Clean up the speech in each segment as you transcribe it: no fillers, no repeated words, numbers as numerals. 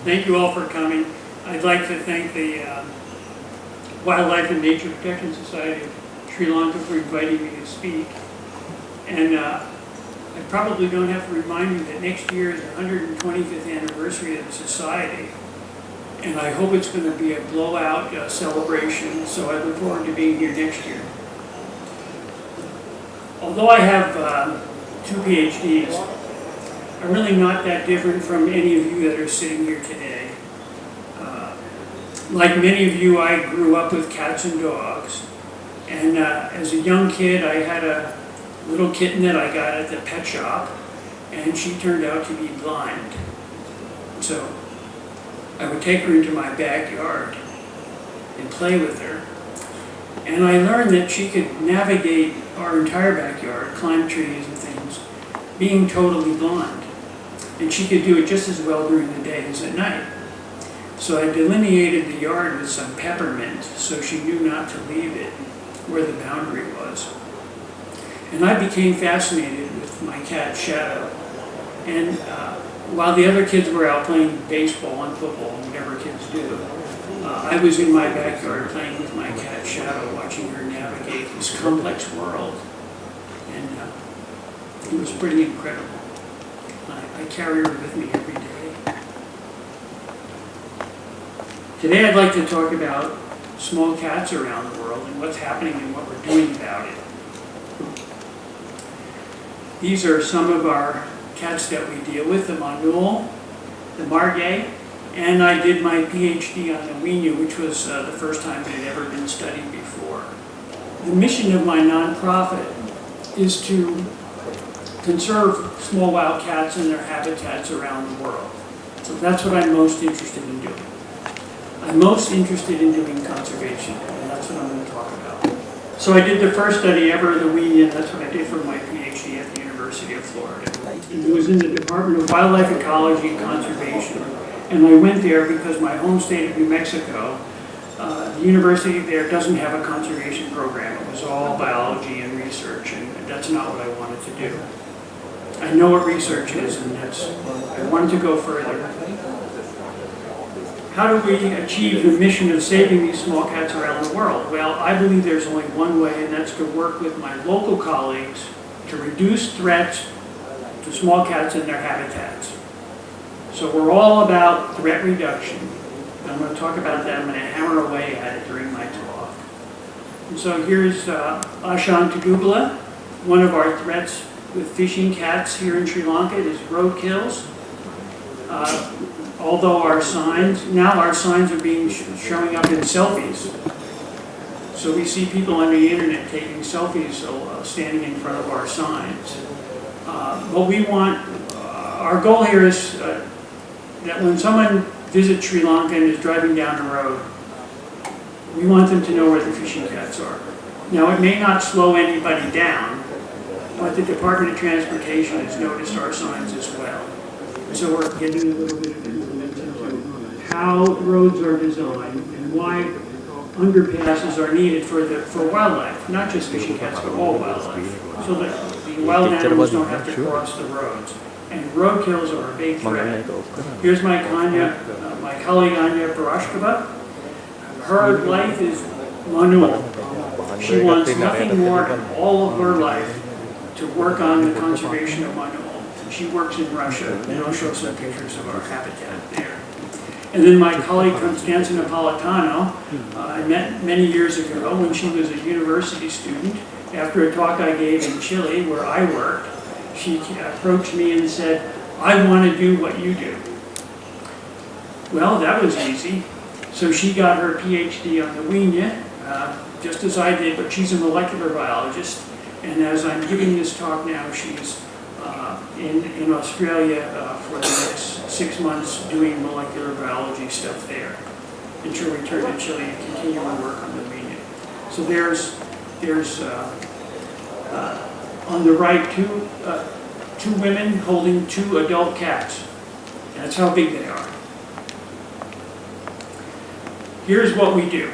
Thank you all for coming. I'd like to thank the Wildlife and Nature Protection Society of Sri Lanka for inviting me to speak. And I probably don't have to remind you that next year is the 125th anniversary of the Society. And I hope it's going to be a blowout celebration, so I look forward to being here next year. Although I have 2 PhDs, I'm really not that different from any of you that are sitting here today. Like many of you, I grew up with cats and dogs. And as a young kid, I had a little kitten that I got at the pet shop, and she turned out to be blind. So I would take her into my backyard and play with her. And I learned that she could navigate our entire backyard, climb trees and things, being totally blind. And she could do it just as well during the day as at night. So I delineated the yard with some peppermint so she knew not to leave it where the boundary was. And I became fascinated with my cat Shadow. And while the other kids were out playing baseball and football, whatever kids do, I was in my backyard playing with my cat Shadow, watching her navigate this complex world. And it was pretty incredible. I carry her with me every day. Today I'd like to talk about small cats around the world and what's happening and what we're doing about it. These are some of our cats that we deal with, the Manul, the Margay, and I did my PhD on the Winu, which was the first time it had ever been studied before. The mission of my nonprofit is to conserve small wild cats and their habitats around the world. So that's what I'm most interested in doing. I'm most interested in doing conservation, and that's what I'm going to talk about. So I did the first study ever of the Winu, and that's what I did for my PhD at the University of Florida. It was in the Department of Wildlife Ecology and Conservation, and I went there because my home state of New Mexico, the university there doesn't have a conservation program. It was all biology and research, and that's not what I wanted to do. I know what research is, and I wanted to go further. How do we achieve the mission of saving these small cats around the world? Well, I believe there's only one way, and that's to work with my local colleagues to reduce threats to small cats and their habitats. So we're all about threat reduction. And I'm going to talk about that. I'm going to hammer away at it during my talk. And so here's Ashan Tugubala. One of our threats with fishing cats here in Sri Lanka is roadkills. Although our signs are being showing up in selfies. So we see people on the internet taking selfies standing in front of our signs. What we want, our goal here is that when someone visits Sri Lanka and is driving down the road, we want them to know where the fishing cats are. Now it may not slow anybody down, but the Department of Transportation has noticed our signs as well. So we're getting a little bit of influence into how roads are designed and why underpasses are needed for wildlife, not just fishing cats, but all wildlife, so that the wild animals don't have to cross the roads. And roadkills are a big threat. Here's my colleague Anya Barashkova. Her life is Manul. She wants nothing more than all of her life to work on the conservation of Manul. She works in Russia, and I'll show some pictures of our habitat there. And then my colleague Constanza Napolitano, I met many years ago when she was a university student. After a talk I gave in Chile, where I worked, she approached me and said, "I want to do what you do." Well, that was easy. So she got her PhD on the Winu, just as I did, but she's a molecular biologist. And as I'm giving this talk now, she's in Australia for the next 6 months doing molecular biology stuff there. And she'll return to Chile and continue her work on the Winu. So there's on the right two women holding 2 adult cats. That's how big they are. Here's what we do.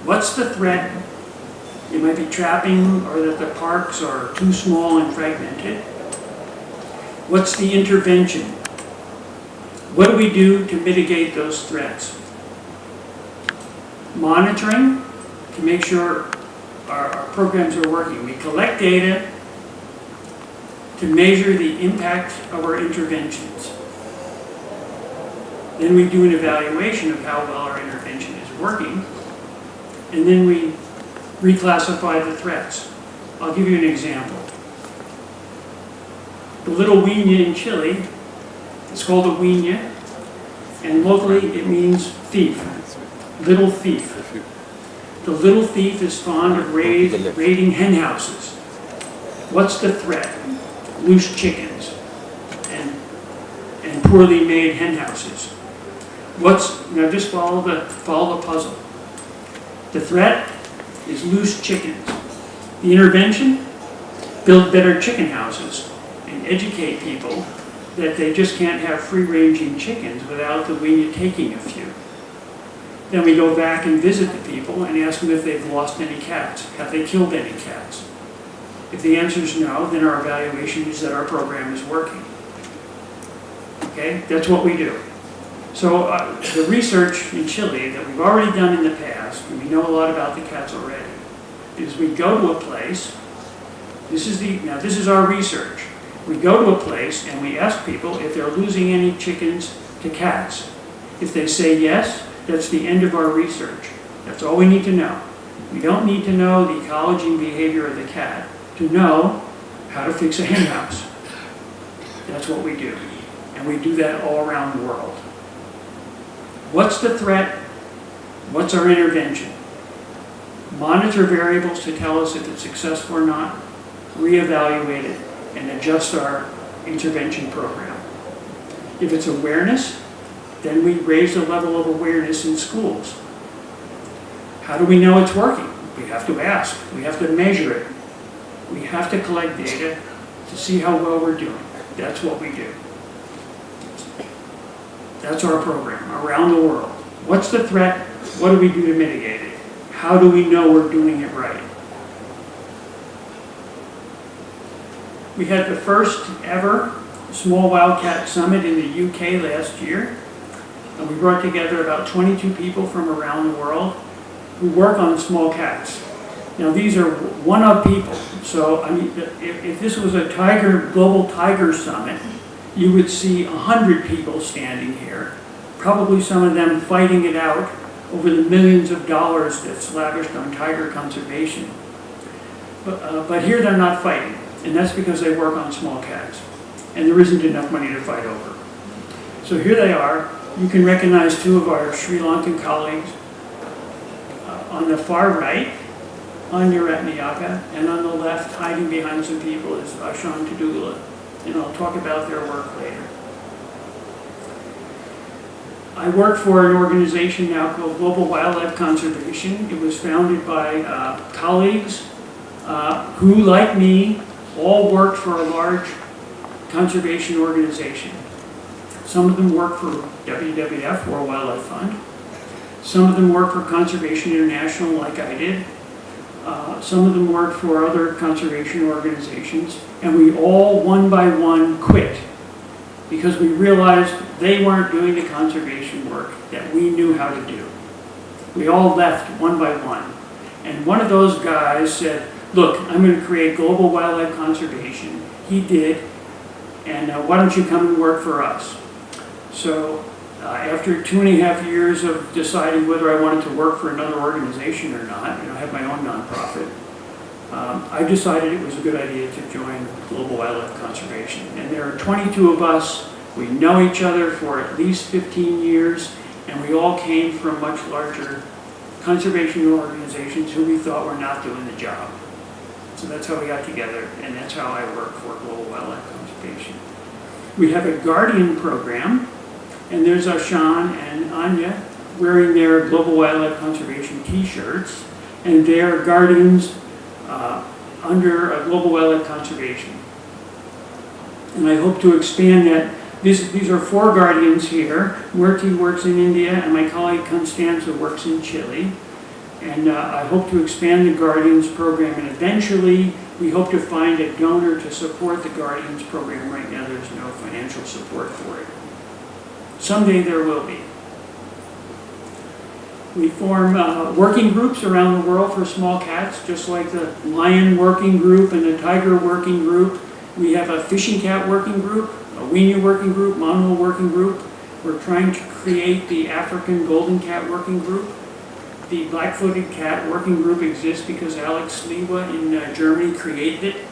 What's the threat? It might be trapping, or that the parks are too small and fragmented. What's the intervention? What do we do to mitigate those threats? Monitoring to make sure our programs are working. We collect data to measure the impact of our interventions. Then we do an evaluation of how well our intervention is working, and then we reclassify the threats. I'll give you an example. The little huina in Chile, it's called a huina, and locally it means thief, little thief. The little thief is fond of raiding hen houses. What's the threat? Loose chickens and poorly made hen houses. Now just follow the puzzle. The threat is loose chickens. The intervention, build better chicken houses and educate people that they just can't have free-ranging chickens without the huina taking a few. Then we go back and visit the people and ask them if they've lost any cats. Have they killed any cats? If the answer is no, then our evaluation is that our program is working. Okay, that's what we do. So the research in Chile that we've already done in the past, and we know a lot about the cats already, is we go to a place, this is our research. We go to a place and we ask people if they're losing any chickens to cats. If they say yes, that's the end of our research. That's all we need to know. We don't need to know the ecology and behavior of the cat to know how to fix a hen house. That's what we do. And we do that all around the world. What's the threat? What's our intervention? Monitor variables to tell us if it's successful or not, reevaluate it, and adjust our intervention program. If it's awareness, then we raise the level of awareness in schools. How do we know it's working? We have to ask. We have to measure it. We have to collect data to see how well we're doing. That's what we do. That's our program around the world. What's the threat? What do we do to mitigate it? How do we know we're doing it right? We had the first ever Small Wildcat Summit in the UK last year. And we brought together about 22 people from around the world who work on small cats. Now these are one-of people. So I mean, if this was a global tiger summit, you would see 100 people standing here, probably some of them fighting it out over the millions of dollars that's lavished on tiger conservation. But here they're not fighting, and that's because they work on small cats, and there isn't enough money to fight over. So here they are. You can recognize two of our Sri Lankan colleagues. On the far right, Anya Ratnayaka, and on the left, hiding behind some people, is Ashan Tadugala. And I'll talk about their work later. I work for an organization now called Global Wildlife Conservation. It was founded by colleagues who, like me, all worked for a large conservation organization. Some of them work for WWF, World Wildlife Fund. Some of them work for Conservation International, like I did. Some of them worked for other conservation organizations. And we all, one by one, quit because we realized they weren't doing the conservation work that we knew how to do. We all left one by one. And one of those guys said, look, I'm going to create global wildlife conservation. He did. And why don't you come and work for us? So after 2.5 years of deciding whether I wanted to work for another organization or not, I have my own nonprofit, I decided it was a good idea to join Global Wildlife Conservation. And there are 22 of us. We know each other for at least 15 years, and we all came from much larger conservation organizations who we thought were not doing the job. So that's how we got together, and that's how I work for Global Wildlife Conservation. We have a guardian program, and there's Ashan and Anya wearing their Global Wildlife Conservation t-shirts, and they're guardians under Global Wildlife Conservation. And I hope to expand that. These are 4 guardians here. Murti works in India, and my colleague Constanza works in Chile. And I hope to expand the Guardians program, and eventually we hope to find a donor to support the Guardians program. Right now there's no financial support for it. someday there will be. We form working groups around the world for small cats, just like the lion working group and the tiger working group. We have a fishing cat working group, a weenie working group, Manul working group. We're trying to create the African golden cat working group. The black-footed cat working group exists because Alex Sliwa in Germany created it.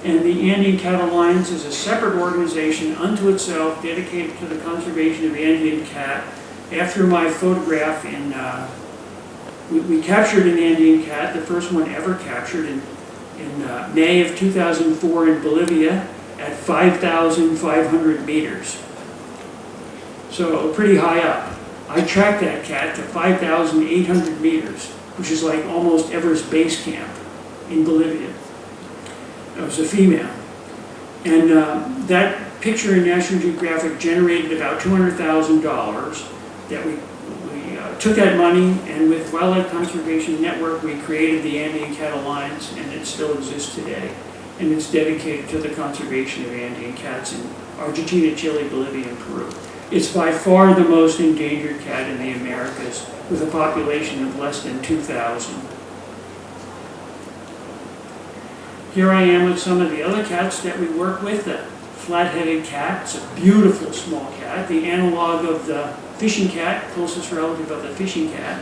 And the Andean Cat Alliance is a separate organization unto itself dedicated to the conservation of Andean cat. After my photograph we captured an Andean cat, the first one ever captured in May of 2004 in Bolivia at 5,500 meters. So pretty high up. I tracked that cat to 5,800 meters, which is like almost Everest Base Camp in Bolivia. It was a female. And that picture in National Geographic generated about $200,000 that we took that money, and with Wildlife Conservation Network, we created the Andean Cat Alliance, and it still exists today. And it's dedicated to the conservation of Andean cats in Argentina, Chile, Bolivia, and Peru. It's by far the most endangered cat in the Americas, with a population of less than 2,000. Here I am with some of the other cats that we work with. The flat-headed cat, it's a beautiful small cat, the analog of the fishing cat, closest relative of the fishing cat,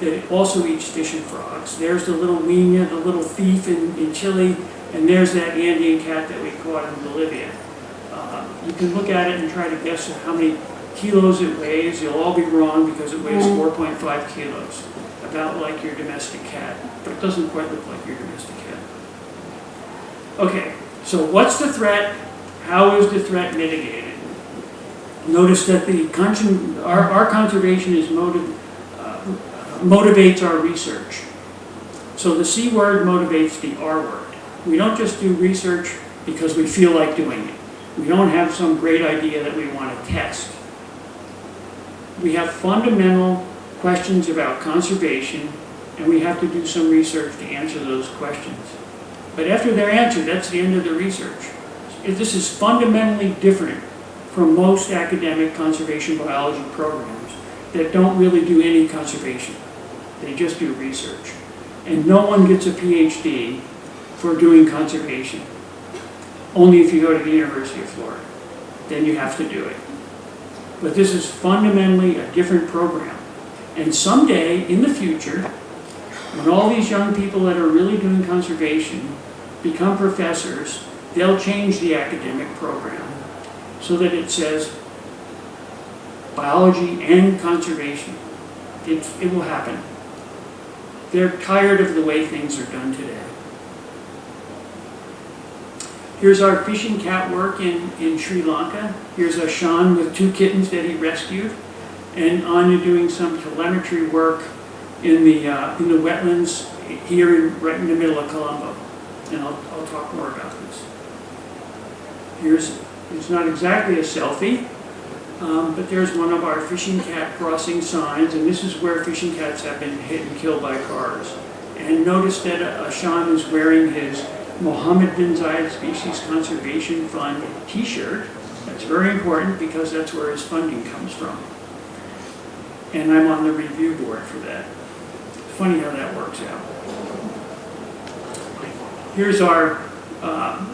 that also eats fish and frogs. There's the little Wiener, the little thief in Chile, and there's that Andean cat that we caught in Bolivia. You can look at it and try to guess how many kilos it weighs. You'll all be wrong because it weighs 4.5 kilos, about like your domestic cat, but it doesn't quite look like your domestic cat. Okay, so what's the threat? How is the threat mitigated? Notice that our conservation is motivates our research. So the C word motivates the R word. We don't just do research because we feel like doing it. We don't have some great idea that we want to test. We have fundamental questions about conservation, and we have to do some research to answer those questions. But after they're answered, that's the end of the research. This is fundamentally different from most academic conservation biology programs that don't really do any conservation. They just do research. And no one gets a PhD for doing conservation. Only if you go to the University of Florida. Then you have to do it. But this is fundamentally a different program. And someday, in the future, when all these young people that are really doing conservation become professors, they'll change the academic program so that it says biology and conservation. It will happen. They're tired of the way things are done today. Here's our fishing cat work in Sri Lanka. Here's Ashan with 2 kittens that he rescued, and on to doing some telemetry work in the wetlands here right in the middle of Colombo. And I'll talk more about this. It's not exactly a selfie, but there's one of our fishing cat crossing signs, and this is where fishing cats have been hit and killed by cars. And notice that Ashan is wearing his Mohammed bin Zayed Species Conservation Fund t-shirt. That's very important because that's where his funding comes from. And I'm on the review board for that. Funny how that works out. Here's our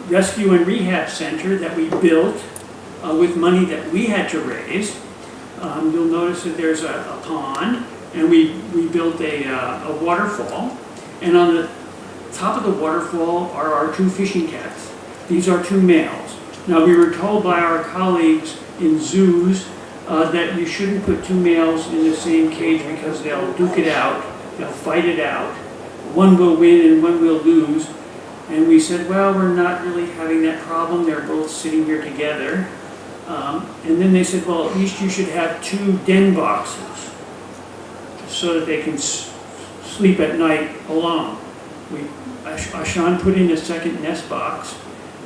rescue and rehab center that we built with money that we had to raise. You'll notice that there's a pond, and we built a waterfall. And on the top of the waterfall are our 2 fishing cats. These are 2 males. Now, we were told by our colleagues in zoos that you shouldn't put 2 males in the same cage because they'll duke it out, they'll fight it out. One will win and one will lose. And we said, well, we're not really having that problem. They're both sitting here together. And then they said, well, at least you should have 2 den boxes so that they can sleep at night alone. Ashan put in a second nest box,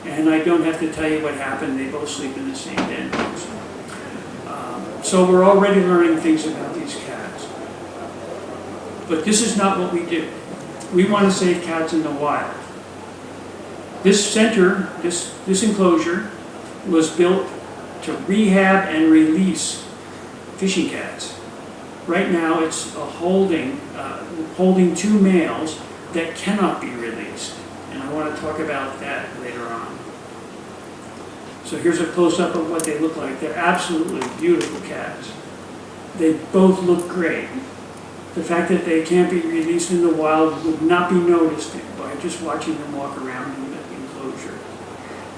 and I don't have to tell you what happened. They both sleep in the same den box. So we're already learning things about these cats. But this is not what we do. We want to save cats in the wild. This center, this enclosure, was built to rehab and release fishing cats. Right now, it's holding two males that cannot be released. And I want to talk about that later on. So here's a close-up of what they look like. They're absolutely beautiful cats. They both look great. The fact that they can't be released in the wild would not be noticed by just watching them walk around in the enclosure.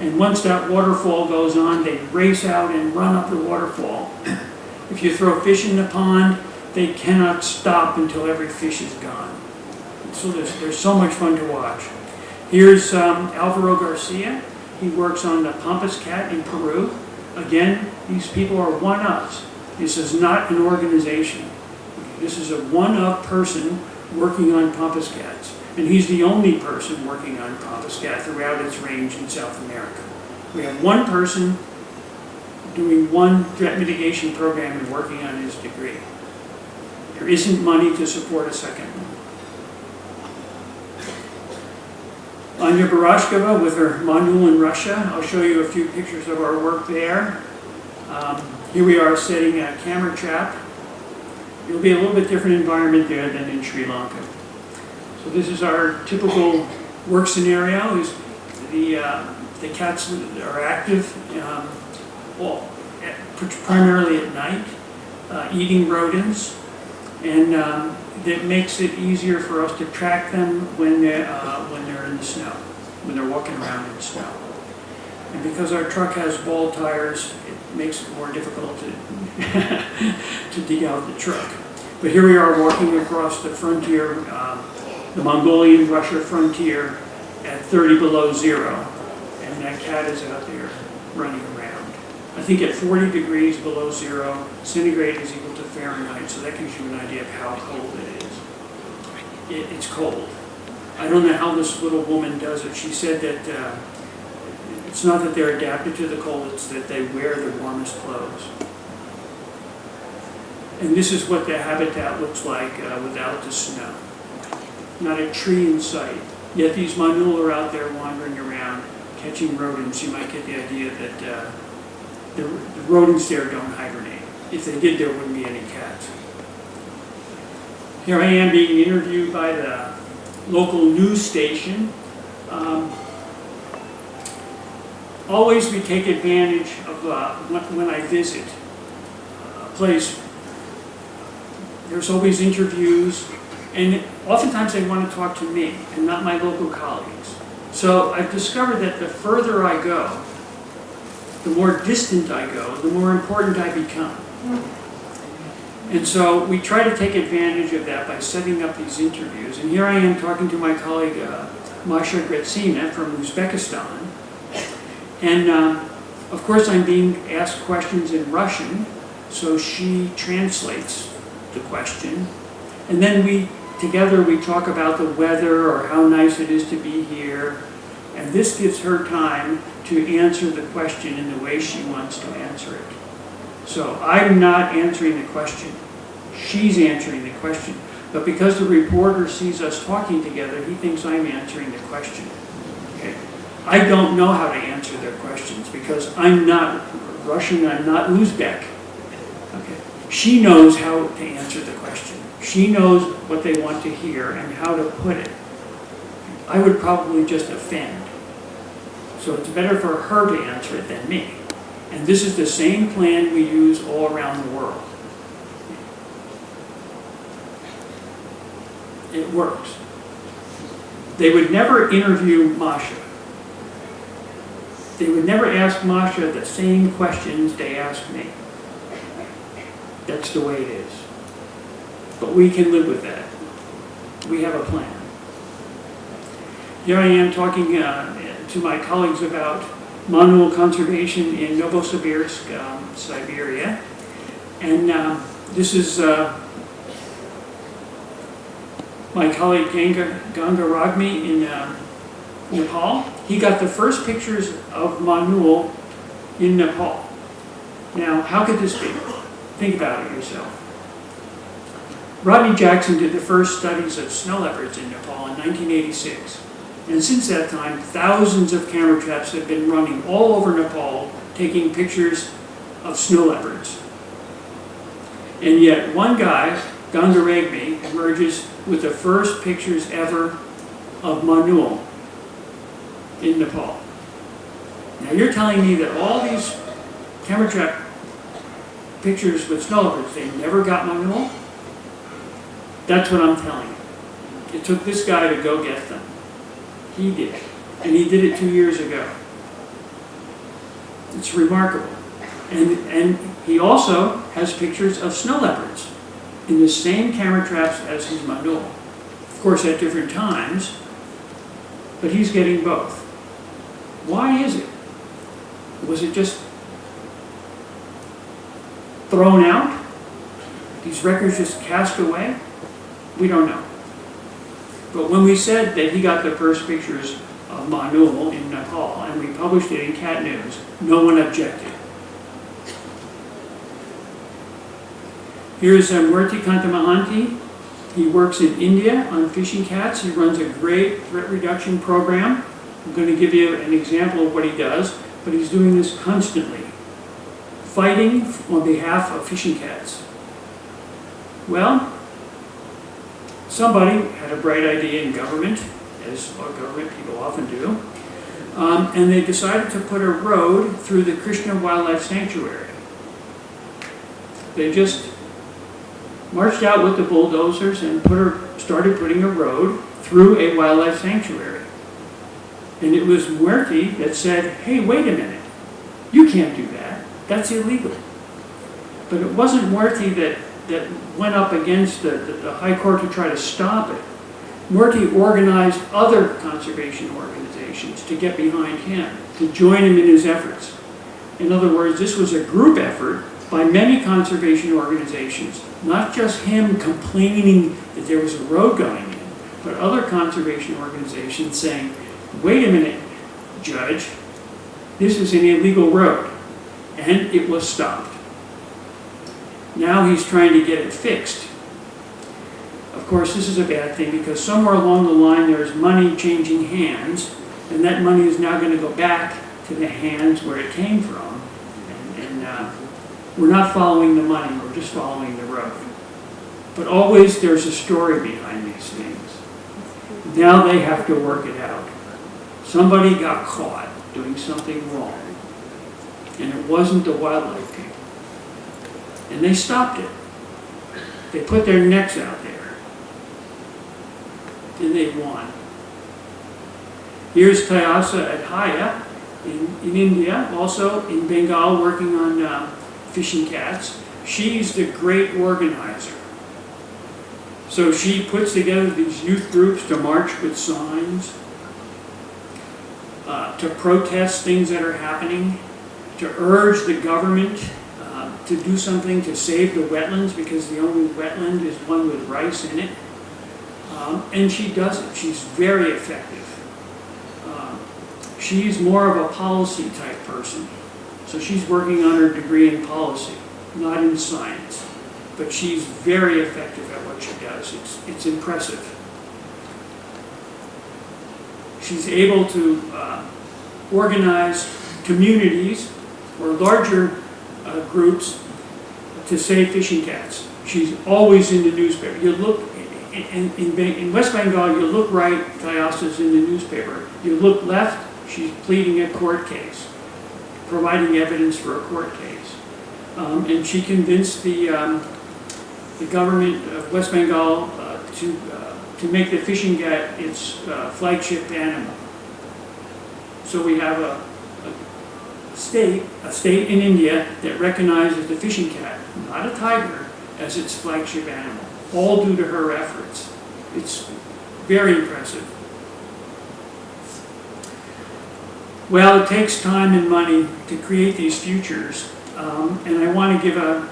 And once that waterfall goes on, they race out and run up the waterfall. If you throw fish in the pond, they cannot stop until every fish is gone. So they're so much fun to watch. Here's Alvaro Garcia. He works on the Pampas cat in Peru. Again, these people are one-ups. This is not an organization. This is a one-up person working on Pampas cats. And he's the only person working on Pampas cat throughout its range in South America. We have one person doing one threat mitigation program and working on his degree. There isn't money to support a second one. Anya Barashkova with her Manul in Russia. I'll show you a few pictures of our work there. Here we are setting a camera trap. It'll be a little bit different environment there than in Sri Lanka. So this is our typical work scenario. Is the cats are active, primarily at night, eating rodents, and that makes it easier for us to track them when they're in the snow, when they're walking around in the snow. And because our truck has ball tires, it makes it more difficult to dig out the truck. But here we are walking across the frontier, the Mongolian-Russia frontier at 30 below zero. And that cat is out there running around. I think at 40 degrees below zero, centigrade is equal to Fahrenheit, so that gives you an idea of how cold it is. It's cold. I don't know how this little woman does it. She said that it's not that they're adapted to the cold, it's that they wear the warmest clothes. And this is what the habitat looks like without the snow. Not a tree in sight. Yet these Manul are out there wandering around, catching rodents. You might get the idea that the rodents there don't hibernate. If they did, there wouldn't be any cats. Here I am being interviewed by the local news station. Always we take advantage of when I visit a place. There's always interviews, and oftentimes they want to talk to me and not my local colleagues. So I've discovered that the further I go, the more distant I go, the more important I become. And so we try to take advantage of that by setting up these interviews. And here I am talking to my colleague Masha Gretsina from Uzbekistan. And of course I'm being asked questions in Russian, so she translates the question. And then together we talk about the weather or how nice it is to be here. And this gives her time to answer the question in the way she wants to answer it. So I'm not answering the question. She's answering the question. But because the reporter sees us talking together, he thinks I'm answering the question. Okay? I don't know how to answer their questions because I'm not Russian, I'm not Uzbek. Okay? She knows how to answer the question. She knows what they want to hear and how to put it. I would probably just offend. So it's better for her to answer it than me. And this is the same plan we use all around the world. It works. They would never interview Masha. They would never ask Masha the same questions they ask me. That's the way it is. But we can live with that. We have a plan. Here I am talking to my colleagues about Manul conservation in Novosibirsk, Siberia. And this is my colleague Ganga Ragmi in Nepal. He got the first pictures of Manul in Nepal. Now, how could this be? Think about it yourself. Rodney Jackson did the first studies of snow leopards in Nepal in 1986. And since that time, thousands of camera traps have been running all over Nepal, taking pictures of snow leopards. And yet one guy, Gangaregme, emerges with the first pictures ever of Manul in Nepal. Now you're telling me that all these camera trap pictures with snow leopards, they never got Manul? That's what I'm telling you. It took this guy to go get them. He did. And he did it 2 years ago. It's remarkable. And he also has pictures of snow leopards in the same camera traps as his Manul. Of course, at different times, but he's getting both. Why is it? Was it just thrown out? These records just cast away? We don't know. But when we said that he got the first pictures of Manul in Nepal and we published it in Cat News, no one objected. Here's Murti Kantamahanti. He works in India on fishing cats. He runs a great threat reduction program. I'm going to give you an example of what he does, but he's doing this constantly, fighting on behalf of fishing cats. Well, somebody had a bright idea in government, as government people often do, and they decided to put a road through the Krishna Wildlife Sanctuary. They just marched out with the bulldozers and started putting a road through a wildlife sanctuary. And it was Murti that said, hey, wait a minute, you can't do that, that's illegal. But it wasn't Murti that went up against the High Court to try to stop it. Murti organized other conservation organizations to get behind him, to join him in his efforts. In other words, this was a group effort by many conservation organizations, not just him complaining that there was a road going in, but other conservation organizations saying, wait a minute, Judge, this is an illegal road, and it was stopped. Now he's trying to get it fixed. Of course, this is a bad thing because somewhere along the line there's money changing hands, and that money is now going to go back to the hands where it came from. We're not following the money, we're just following the road. But always there's a story behind these things. Now they have to work it out. Somebody got caught doing something wrong, and it wasn't the wildlife people. And they stopped it. They put their necks out there. And they won. Here's Tayasa Adhaya in India, also in Bengal, working on fishing cats. She's the great organizer. So she puts together these youth groups to march with signs, to protest things that are happening, to urge the government to do something to save the wetlands, because the only wetland is one with rice in it. And she does it. She's very effective. She's more of a policy type person. So she's working on her degree in policy, not in science. But she's very effective at what she does. It's impressive. She's able to organize communities or larger groups to save fishing cats. She's always in the newspaper. You look in West Bengal, you look right, Tayasa's in the newspaper. You look left, she's pleading a court case, providing evidence for a court case. And she convinced the government of West Bengal to make the fishing cat its flagship animal. So we have a state in India that recognizes the fishing cat, not a tiger, as its flagship animal, all due to her efforts. It's very impressive. Well, it takes time and money to create these futures, and I want to give a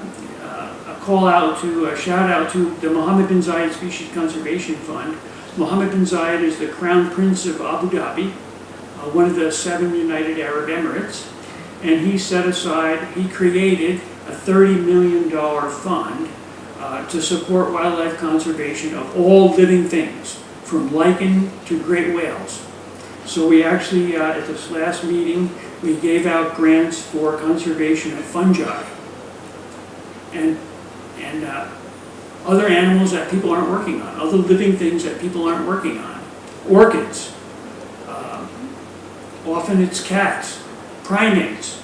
call out to, a shout out to the Mohammed bin Zayed Species Conservation Fund. Mohammed bin Zayed is the Crown Prince of Abu Dhabi, one of the 7 United Arab Emirates, and he created a $30 million fund to support wildlife conservation of all living things, from lichen to great whales. So we actually, at this last meeting, we gave out grants for conservation of fungi. And and other animals that people aren't working on, other living things that people aren't working on. Orchids. Often it's cats, primates,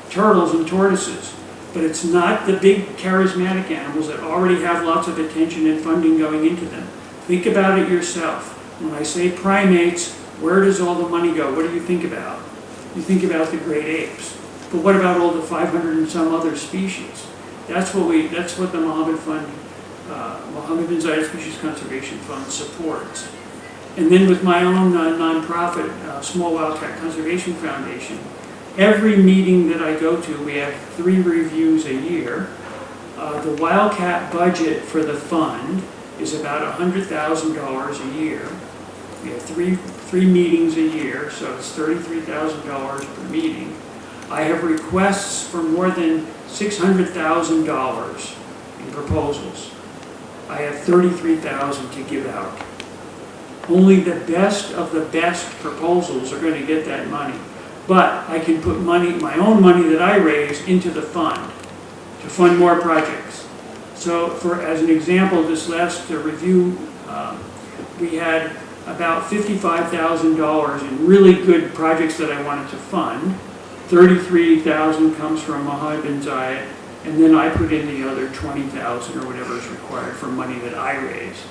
turtles and tortoises. But it's not the big charismatic animals that already have lots of attention and funding going into them. Think about it yourself. When I say primates, where does all the money go? What do you think about? You think about the great apes. But what about all the 500 and some other species? That's what the Mohammed Fund, Mohammed bin Zayed Species Conservation Fund supports. And then with my own nonprofit, Small Wildcat Conservation Foundation, every meeting that I go to, we have 3 reviews a year. The wildcat budget for the fund is about $100,000 a year. We have three meetings a year, so it's $33,000 per meeting. I have requests for more than $600,000 in proposals. I have $33,000 to give out. Only the best of the best proposals are going to get that money. But I can put money, my own money that I raise, into the fund to fund more projects. So as an example, this last review, we had about $55,000 in really good projects that I wanted to fund. $33,000 comes from Mohammed bin Zayed, and then I put in the other $20,000 or whatever is required for money that I raise.